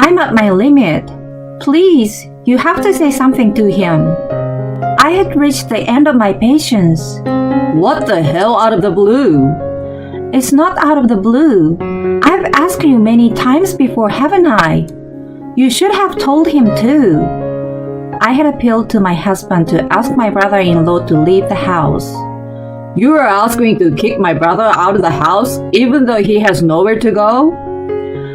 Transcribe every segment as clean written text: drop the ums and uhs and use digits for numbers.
I'm at my limit. Please, you have to say something to him. I had reached the end of my patience. What the hell out of the blue? It's not out of the blue. I've asked you many times before, haven't I? You should have told him too. I had appealed to my husband to ask my brother-in-law to leave the house. You are asking to kick my brother out of the house even though he has nowhere to go?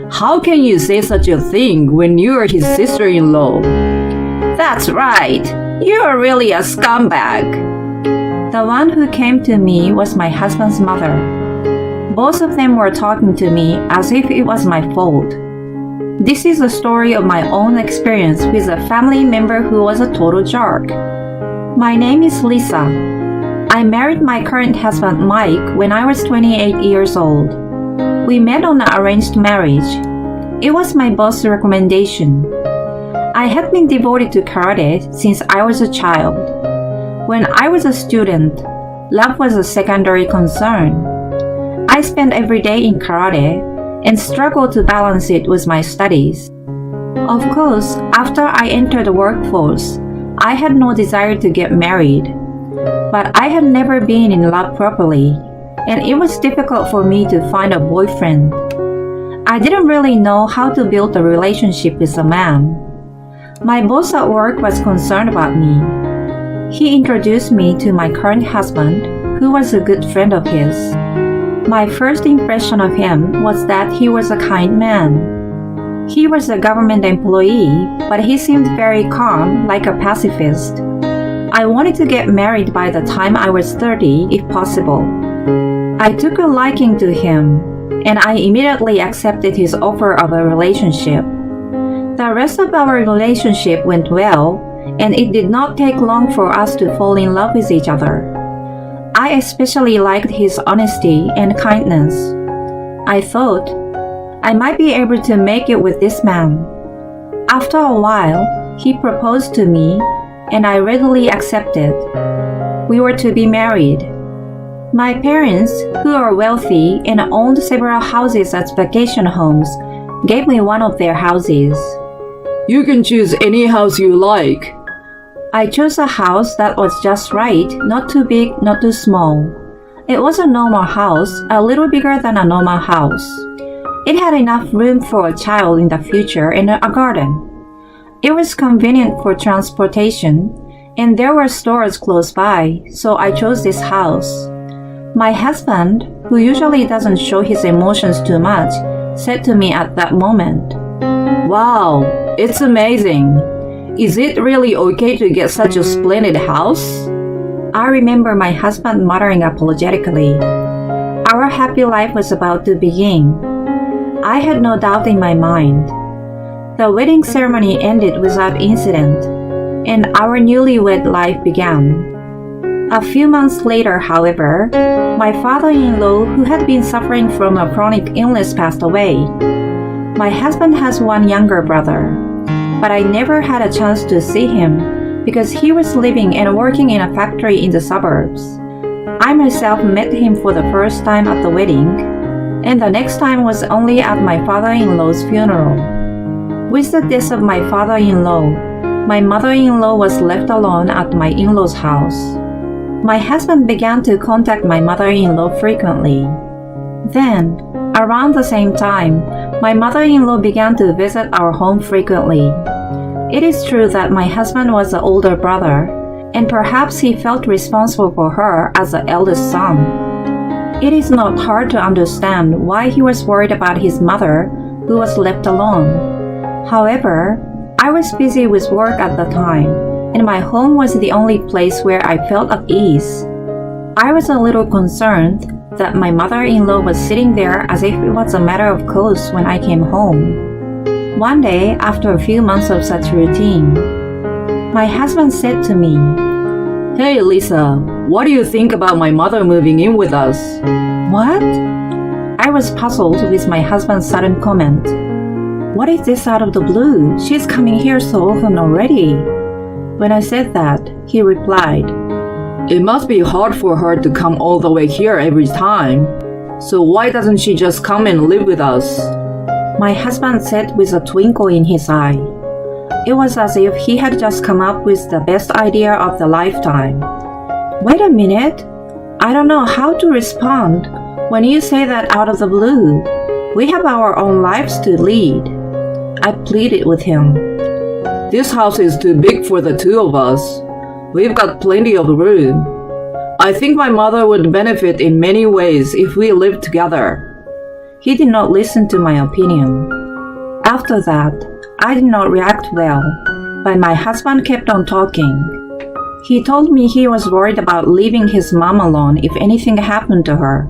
How can you say such a thing when you are his sister-in-law? That's right. You are really a scumbag. The one who came to me was my husband's mother. Both of them were talking to me as if it was my fault. This is a story of my own experience with a family member who was a total jerk. My name is Lisa. I married my current husband Mike when I was 28 years old. We met on an arranged marriage. It was my boss's recommendation. I had been devoted to karate since I was a child. When I was a student, love was a secondary concern. I spent every day in karate and struggled to balance it with my studies. Of course, after I entered the workforce, I had no desire to get married. But I had never been in love properly, and it was difficult for me to find a boyfriend. I didn't really know how to build a relationship with a man. My boss at work was concerned about me. He introduced me to my current husband, who was a good friend of his. My first impression of him was that he was a kind man. He was a government employee, but he seemed very calm, like a pacifist. I wanted to get married by the time I was 30, if possible. I took a liking to him, and I immediately accepted his offer of a relationship. The rest of our relationship went well, and it did not take long for us to fall in love with each other. I especially liked his honesty and kindness. I thought I might be able to make it with this man. After a while, he proposed to me, and I readily accepted. We were to be married. My parents, who are wealthy and owned several houses as vacation homes, gave me one of their houses. You can choose any house you like. I chose a house that was just right, not too big, not too small. It was a normal house, a little bigger than a normal house. It had enough room for a child in the future and a garden. It was convenient for transportation, and there were stores close by, so I chose this house. My husband, who usually doesn't show his emotions too much, said to me at that moment, Wow, it's amazing. Is it really okay to get such a splendid house? I remember my husband muttering apologetically. Our happy life was about to begin. I had no doubt in my mind. The wedding ceremony ended without incident, and our newlywed life began. A few months later, however, my father-in-law, who had been suffering from a chronic illness, passed away. My husband has one younger brother, but I never had a chance to see him because he was living and working in a factory in the suburbs. I myself met him for the first time at the wedding, and the next time was only at my father-in-law's funeral. With the death of my father-in-law, my mother-in-law was left alone at my in-law's house. My husband began to contact my mother-in-law frequently. Then, around the same time, my mother-in-law began to visit our home frequently. It is true that my husband was the older brother, and perhaps he felt responsible for her as the eldest son. It is not hard to understand why he was worried about his mother, who was left alone. However, I was busy with work at the time, and my home was the only place where I felt at ease. I was a little concerned that my mother-in-law was sitting there as if it was a matter of course when I came home. One day, after a few months of such routine, my husband said to me, Hey Lisa, what do you think about my mother moving in with us? What? I was puzzled with my husband's sudden comment. What is this out of the blue? She's coming here so often already. When I said that, he replied, It must be hard for her to come all the way here every time. So why doesn't she just come and live with us? My husband said with a twinkle in his eye. It was as if he had just come up with the best idea of the lifetime. Wait a minute. I don't know how to respond when you say that out of the blue. We have our own lives to lead. I pleaded with him. This house is too big for the two of us. We've got plenty of room. I think my mother would benefit in many ways if we lived together. He did not listen to my opinion. After that, I did not react well, but my husband kept on talking. He told me he was worried about leaving his mom alone if anything happened to her.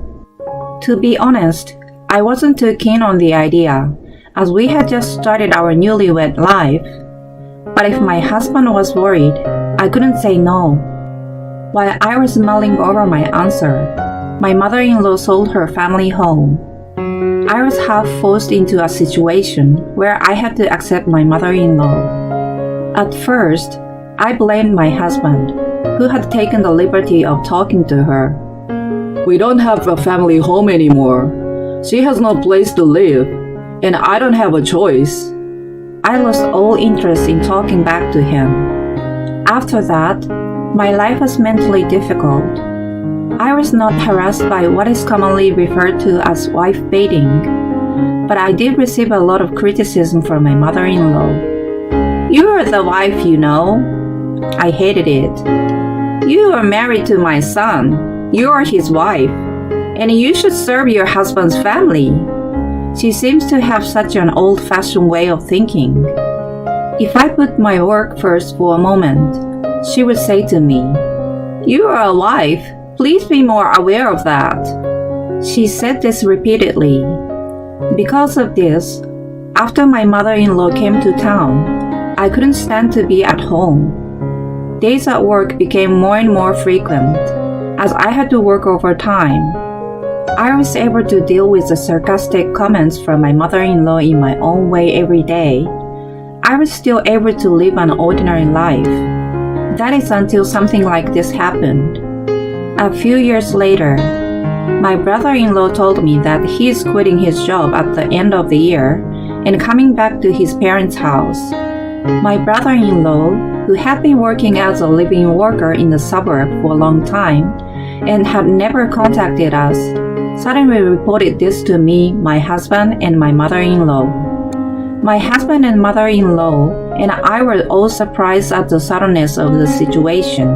To be honest, I wasn't too keen on the idea, as we had just started our newlywed life. But if my husband was worried, I couldn't say no. While I was mulling over my answer, my mother-in-law sold her family home. I was half forced into a situation where I had to accept my mother-in-law. At first, I blamed my husband, who had taken the liberty of talking to her. We don't have a family home anymore. She has no place to live, and I don't have a choice. I lost all interest in talking back to him. After that, my life was mentally difficult. I was not harassed by what is commonly referred to as wife baiting, but I did receive a lot of criticism from my mother-in-law. You are the wife, you know. I hated it. You are married to my son. You are his wife, and you should serve your husband's family. She seems to have such an old-fashioned way of thinking. If I put my work first for a moment, she would say to me, "You are a wife. Please be more aware of that." She said this repeatedly. Because of this, after my mother-in-law came to town, I couldn't stand to be at home. Days at work became more and more frequent, as I had to work overtime. I was able to deal with the sarcastic comments from my mother-in-law in my own way every day. I was still able to live an ordinary life. That is until something like this happened. A few years later, my brother-in-law told me that he is quitting his job at the end of the year and coming back to his parents' house. My brother-in-law, who had been working as a living worker in the suburb for a long time and had never contacted us, suddenly reported this to me, my husband, and my mother-in-law. My husband and mother-in-law and I were all surprised at the suddenness of the situation.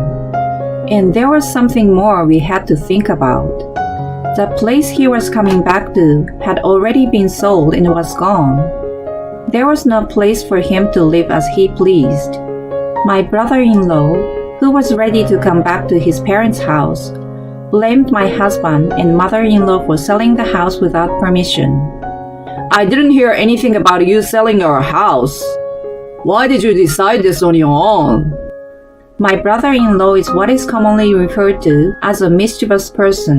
And there was something more we had to think about. The place he was coming back to had already been sold and was gone. There was no place for him to live as he pleased. My brother-in-law, who was ready to come back to his parents' house, blamed my husband and mother-in-law for selling the house without permission. I didn't hear anything about you selling our house. Why did you decide this on your own? My brother-in-law is what is commonly referred to as a mischievous person.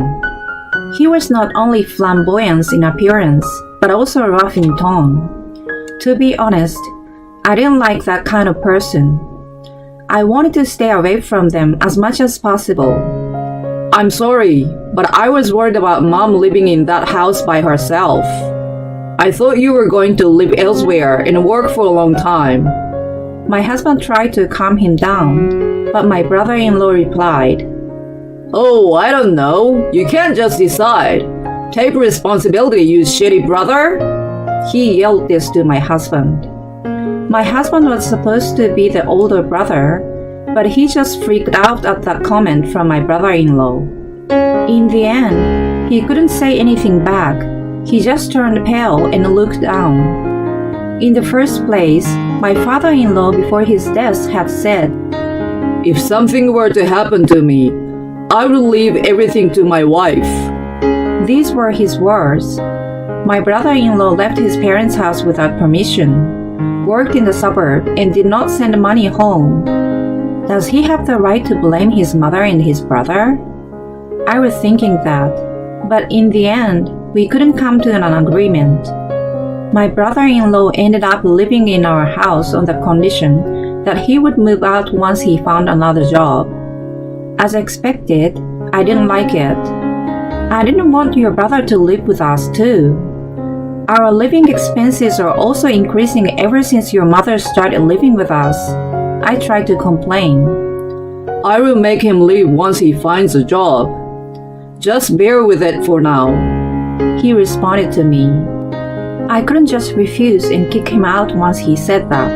He was not only flamboyant in appearance, but also rough in tone. To be honest, I didn't like that kind of person. I wanted to stay away from them as much as possible. I'm sorry, but I was worried about Mom living in that house by herself. I thought you were going to live elsewhere and work for a long time. My husband tried to calm him down, but my brother-in-law replied, "Oh, I don't know. You can't just decide. Take responsibility, you shitty brother." He yelled this to my husband. My husband was supposed to be the older brother, but he just freaked out at that comment from my brother-in-law. In the end, he couldn't say anything back. He just turned pale and looked down. In the first place, my father-in-law before his death had said, "If something were to happen to me, I would leave everything to my wife." These were his words. My brother-in-law left his parents' house without permission, worked in the suburb, and did not send money home. Does he have the right to blame his mother and his brother? I was thinking that, but in the end, we couldn't come to an agreement. My brother-in-law ended up living in our house on the condition that he would move out once he found another job. As expected, I didn't like it. I didn't want your brother to live with us too. Our living expenses are also increasing ever since your mother started living with us. I tried to complain. I will make him leave once he finds a job. Just bear with it for now. He responded to me. I couldn't just refuse and kick him out once he said that.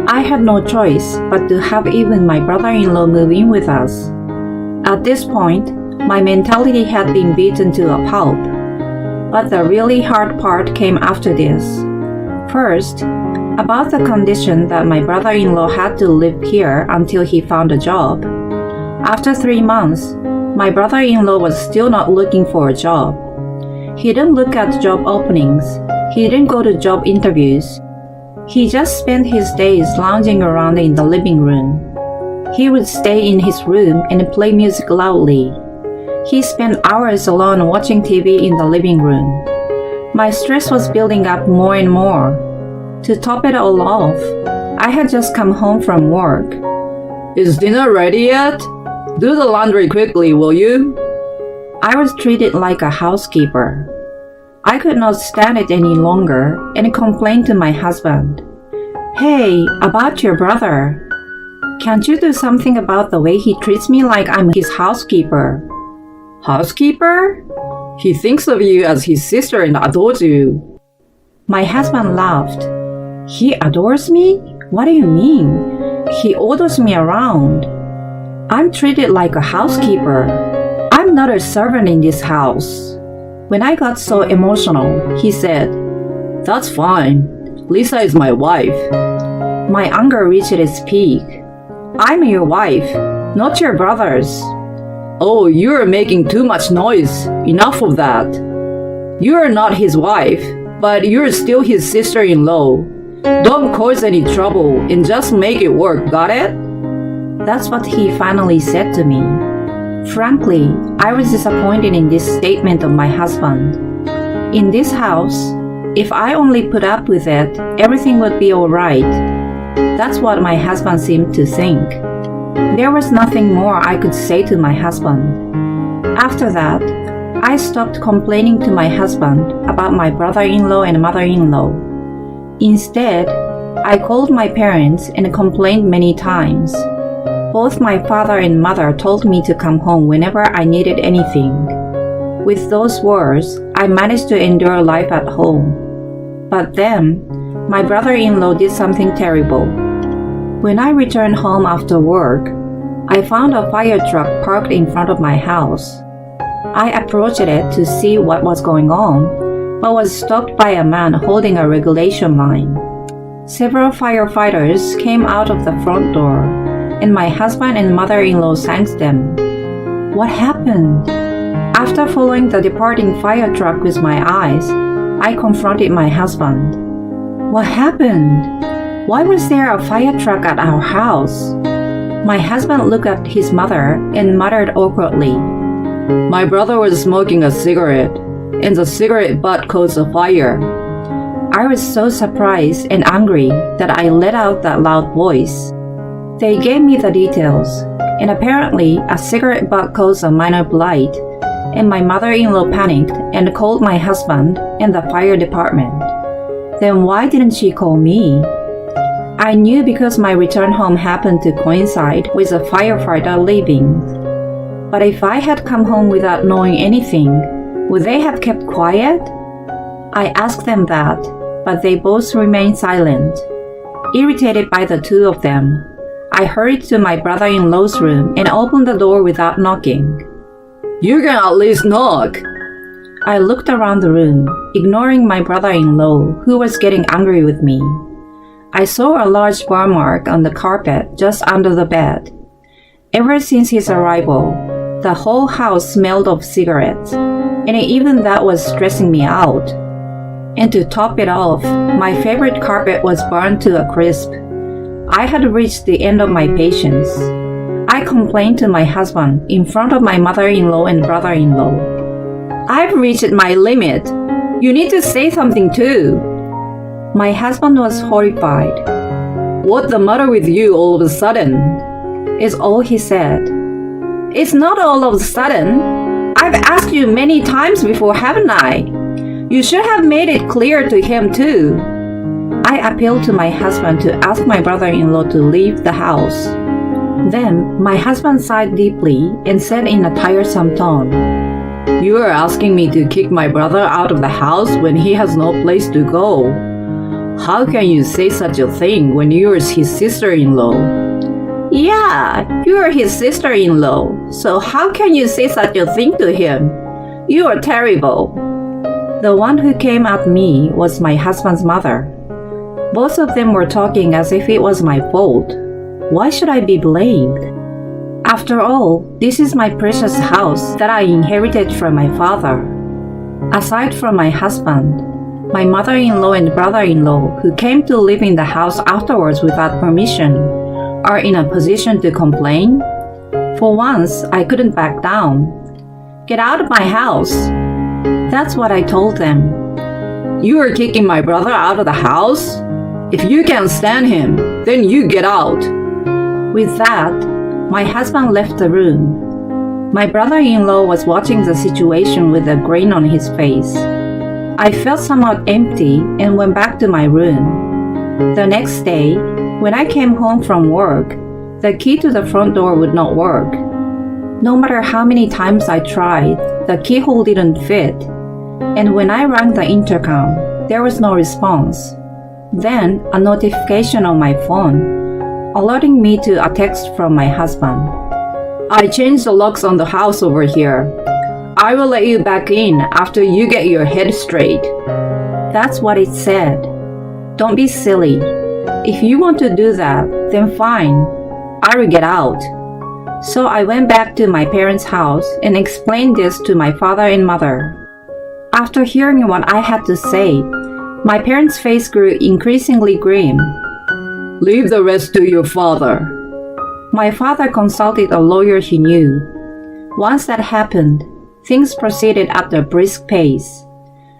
I had no choice but to have even my brother-in-law move in with us. At this point, my mentality had been beaten to a pulp. But the really hard part came after this. First, about the condition that my brother-in-law had to live here until he found a job. After 3 months, my brother-in-law was still not looking for a job. He didn't look at job openings. He didn't go to job interviews. He just spent his days lounging around in the living room. He would stay in his room and play music loudly. He spent hours alone watching TV in the living room. My stress was building up more and more. To top it all off, I had just come home from work. Is dinner ready yet? Do the laundry quickly, will you? I was treated like a housekeeper. I could not stand it any longer and complained to my husband. Hey, about your brother. Can't you do something about the way he treats me like I'm his housekeeper? Housekeeper? He thinks of you as his sister and adores you. My husband laughed. He adores me? What do you mean? He orders me around. I'm treated like a housekeeper. I'm not a servant in this house. When I got so emotional, he said, That's fine. Lisa is my wife. My anger reached its peak. I'm your wife, not your brother's. Oh, you're making too much noise. Enough of that. You're not his wife, but you're still his sister-in-law. Don't cause any trouble and just make it work, got it? That's what he finally said to me. Frankly, I was disappointed in this statement of my husband. In this house, if I only put up with it, everything would be alright. That's what my husband seemed to think. There was nothing more I could say to my husband. After that, I stopped complaining to my husband about my brother-in-law and mother-in-law. Instead, I called my parents and complained many times. Both my father and mother told me to come home whenever I needed anything. With those words, I managed to endure life at home. But then, my brother-in-law did something terrible. When I returned home after work, I found a fire truck parked in front of my house. I approached it to see what was going on, but was stopped by a man holding a regulation line. Several firefighters came out of the front door, and my husband and mother-in-law thanked them. What happened? After following the departing fire truck with my eyes, I confronted my husband. What happened? Why was there a fire truck at our house? My husband looked at his mother and muttered awkwardly. My brother was smoking a cigarette, and the cigarette butt caused a fire. I was so surprised and angry that I let out that loud voice. They gave me the details, and apparently a cigarette butt caused a minor blight, and my mother-in-law panicked and called my husband and the fire department. Then why didn't she call me? I knew because my return home happened to coincide with a firefighter leaving. But if I had come home without knowing anything, would they have kept quiet? I asked them that, but they both remained silent. Irritated by the two of them, I hurried to my brother-in-law's room and opened the door without knocking. You can at least knock. I looked around the room, ignoring my brother-in-law, who was getting angry with me. I saw a large burn mark on the carpet just under the bed. Ever since his arrival, the whole house smelled of cigarettes, and even that was stressing me out. And to top it off, my favorite carpet was burned to a crisp. I had reached the end of my patience. I complained to my husband in front of my mother-in-law and brother-in-law. I've reached my limit. You need to say something too. My husband was horrified. What's the matter with you all of a sudden? Is all he said. It's not all of a sudden. I've asked you many times before, haven't I? You should have made it clear to him too. I appealed to my husband to ask my brother-in-law to leave the house. Then my husband sighed deeply and said in a tiresome tone, You are asking me to kick my brother out of the house when he has no place to go. How can you say such a thing when you are his sister-in-law? Yeah, you are his sister-in-law, so how can you say such a thing to him? You are terrible. The one who came at me was my husband's mother. Both of them were talking as if it was my fault. Why should I be blamed? After all, this is my precious house that I inherited from my father. Aside from my husband, my mother-in-law and brother-in-law, who came to live in the house afterwards without permission, are in a position to complain? For once, I couldn't back down. Get out of my house. That's what I told them. You are kicking my brother out of the house? If you can't stand him, then you get out. With that, my husband left the room. My brother-in-law was watching the situation with a grin on his face. I felt somewhat empty and went back to my room. The next day, when I came home from work, the key to the front door would not work. No matter how many times I tried, the keyhole didn't fit. And when I rang the intercom, there was no response. Then, a notification on my phone, alerting me to a text from my husband. I changed the locks on the house over here. I will let you back in after you get your head straight. That's what it said. Don't be silly. If you want to do that, then fine. I will get out. So I went back to my parents' house and explained this to my father and mother. After hearing what I had to say, my parents' face grew increasingly grim. Leave the rest to your father. My father consulted a lawyer he knew. Once that happened, things proceeded at a brisk pace.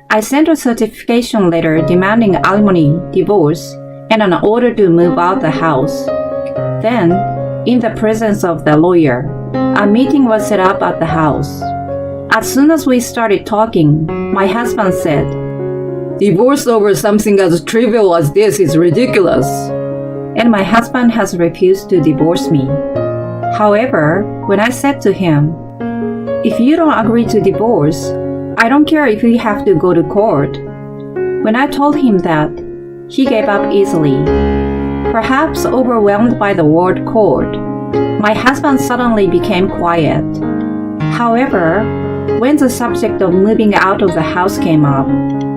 I sent a certification letter demanding alimony, divorce, and an order to move out the house. Then, in the presence of the lawyer, a meeting was set up at the house. As soon as we started talking, my husband said, Divorce over something as trivial as this is ridiculous. And my husband has refused to divorce me. However, when I said to him, if you don't agree to divorce, I don't care if we have to go to court. When I told him that, he gave up easily. Perhaps overwhelmed by the word court, my husband suddenly became quiet. However, when the subject of moving out of the house came up,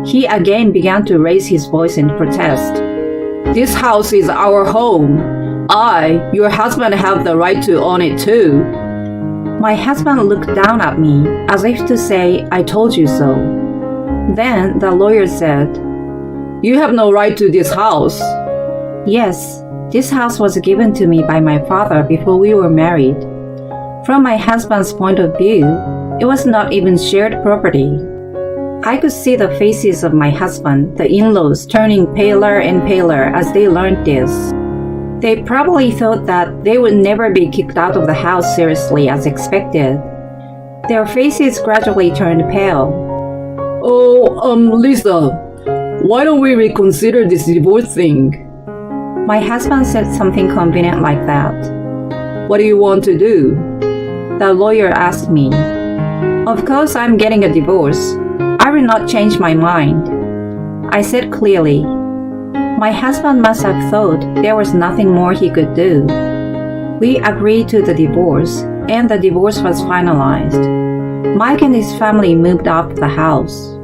he again began to raise his voice in protest. This house is our home. I, your husband, have the right to own it too. My husband looked down at me as if to say, I told you so. Then the lawyer said, You have no right to this house. Yes, this house was given to me by my father before we were married. From my husband's point of view, it was not even shared property. I could see the faces of my husband, the in-laws, turning paler and paler as they learned this. They probably thought that they would never be kicked out of the house seriously as expected. Their faces gradually turned pale. Lisa, why don't we reconsider this divorce thing? My husband said something convenient like that. What do you want to do? The lawyer asked me. Of course I'm getting a divorce. I will not change my mind. I said clearly. My husband must have thought there was nothing more he could do. We agreed to the divorce, and the divorce was finalized. Mike and his family moved out of the house.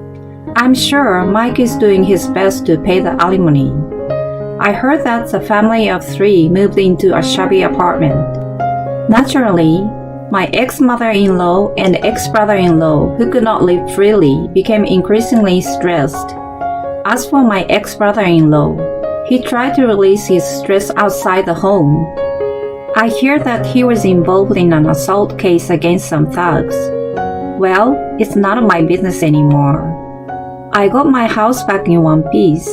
I'm sure Mike is doing his best to pay the alimony. I heard that the family of 3 moved into a shabby apartment. Naturally, my ex-mother-in-law and ex-brother-in-law, who could not live freely, became increasingly stressed. As for my ex-brother-in-law, he tried to release his stress outside the home. I hear that he was involved in an assault case against some thugs. Well, it's none of my business anymore. I got my house back in one piece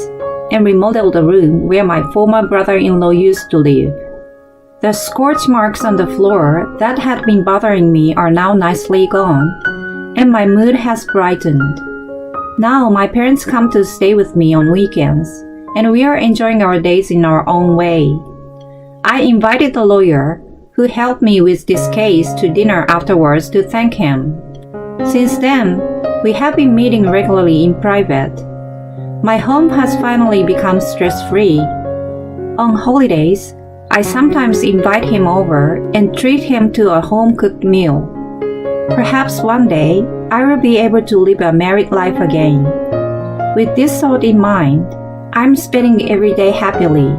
and remodeled the room where my former brother-in-law used to live. The scorch marks on the floor that had been bothering me are now nicely gone, and my mood has brightened. Now my parents come to stay with me on weekends, and we are enjoying our days in our own way. I invited the lawyer who helped me with this case to dinner afterwards to thank him. Since then, we have been meeting regularly in private. My home has finally become stress-free. On holidays, I sometimes invite him over and treat him to a home-cooked meal. Perhaps one day, I will be able to live a married life again. With this thought in mind, I'm spending every day happily.